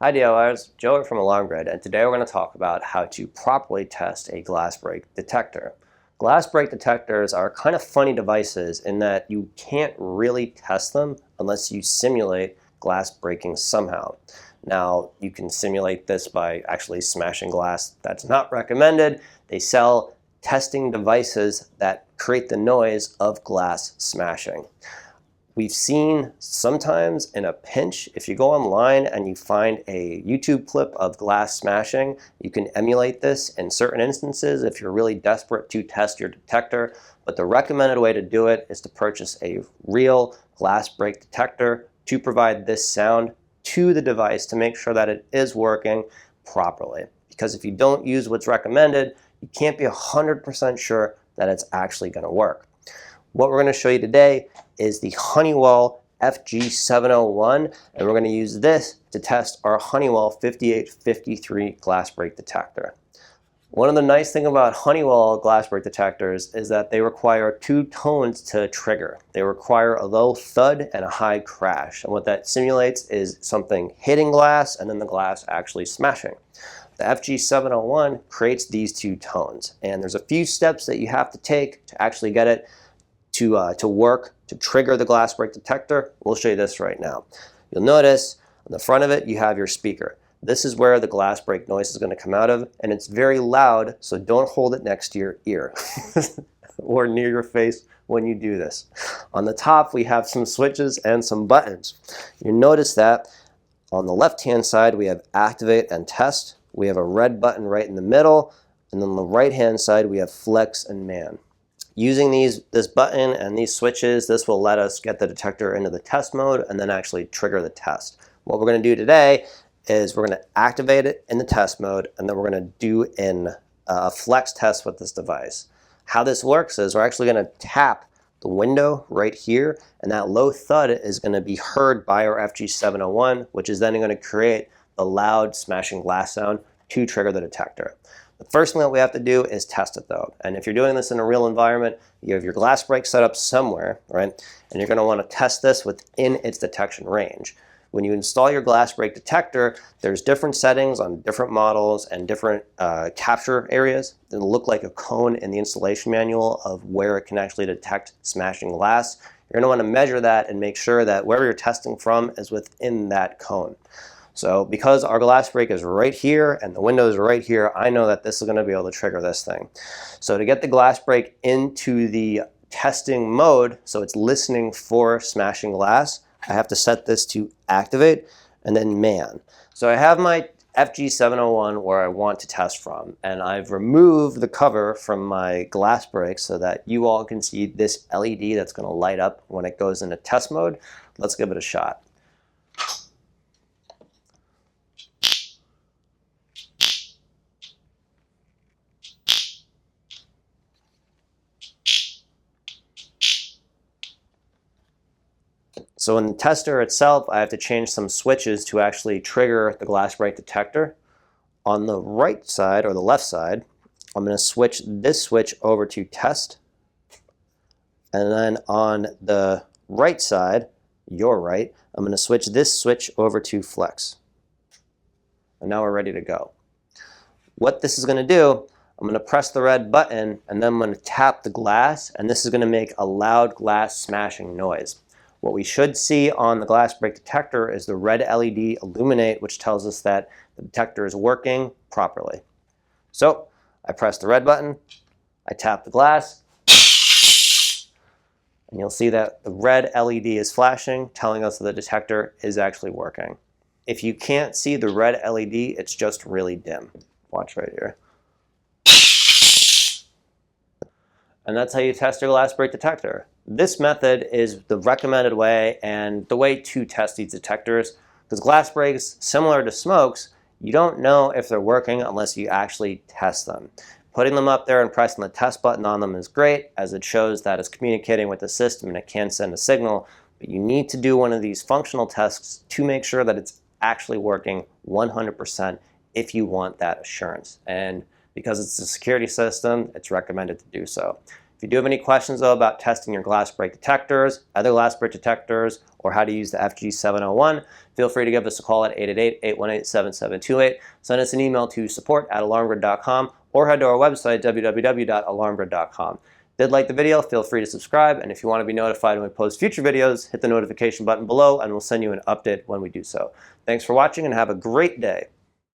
Hi DIYers, Joe from Alarm Grid, and today we're going to talk about how to properly test a glass break detector. Glass break detectors are kind of funny devices in that you can't really test them unless you simulate glass breaking somehow. Now, you can simulate this by actually smashing glass. That's not recommended. They sell testing devices that create the noise of glass smashing. We've seen sometimes in a pinch, if you go online and you find a YouTube clip of glass smashing, you can emulate this in certain instances if you're really desperate to test your detector. But the recommended way to do it is to purchase a real glass break detector to provide this sound to the device to make sure that it is working properly. Because if you don't use what's recommended, you can't be 100% sure that it's actually going to work. What we're going to show you today is the Honeywell FG701, and we're going to use this to test our Honeywell 5853 glass break detector. One of the nice things about Honeywell glass break detectors is that they require two tones to trigger. They require a low thud and a high crash, and what that simulates is something hitting glass and then the glass actually smashing. The FG701 creates these two tones, and there's a few steps that you have to take to actually get it to work, to trigger the glass break detector. We'll show you this right now. You'll notice on the front of it you have your speaker. This is where the glass break noise is going to come out of, and it's very loud, so don't hold it next to your ear or near your face when you do this. On the top we have some switches and some buttons. You notice that on the left hand side we have activate and test. We have a red button right in the middle, and on the right hand side we have flex and man. Using this button and these switches, this will let us get the detector into the test mode and then actually trigger the test. What we're going to do today is we're going to activate it in the test mode, and then we're going to do a flex test with this device. How this works is we're actually going to tap the window right here, and that low thud is going to be heard by our FG701, which is then going to create the loud smashing glass sound to trigger the detector. The first thing that we have to do is test it though. And if you're doing this in a real environment, you have your glass break set up somewhere, right? And you're going to want to test this within its detection range. When you install your glass break detector, there's different settings on different models and different capture areas. It'll look like a cone in the installation manual of where it can actually detect smashing glass. You're going to want to measure that and make sure that wherever you're testing from is within that cone. So because our glass break is right here and the window is right here, I know that this is going to be able to trigger this thing. So to get the glass break into the testing mode, so it's listening for smashing glass, I have to set this to activate and then man. So I have my FG701 where I want to test from, and I've removed the cover from my glass break so that you all can see this LED that's going to light up when it goes into test mode. Let's give it a shot. So in the tester itself, I have to change some switches to actually trigger the glass break detector. On the right side, or the left side, I'm going to switch this switch over to test. And then on the right side, your right, I'm going to switch this switch over to flex. And now we're ready to go. What this is going to do, I'm going to press the red button, and then I'm going to tap the glass, and this is going to make a loud glass smashing noise. What we should see on the glass break detector is the red LED illuminate, which tells us that the detector is working properly. So I press the red button, I tap the glass, and you'll see that the red LED is flashing, telling us that the detector is actually working. If you can't see the red LED, it's just really dim. Watch right here. And that's how you test your glass break detector. This method is the recommended way and the way to test these detectors, because glass breaks, similar to smokes, you don't know if they're working unless you actually test them. Putting them up there and pressing the test button on them is great, as it shows that it's communicating with the system and it can send a signal, but you need to do one of these functional tests to make sure that it's actually working 100% if you want that assurance. And because it's a security system, it's recommended to do so. If you do have any questions, though, about testing your glass break detectors, other glass break detectors, or how to use the FG701, feel free to give us a call at 888-818-7728. Send us an email to support@alarmgrid.com or head to our website, www.alarmgrid.com. If you did like the video, feel free to subscribe, and if you want to be notified when we post future videos, hit the notification button below, and we'll send you an update when we do so. Thanks for watching, and have a great day.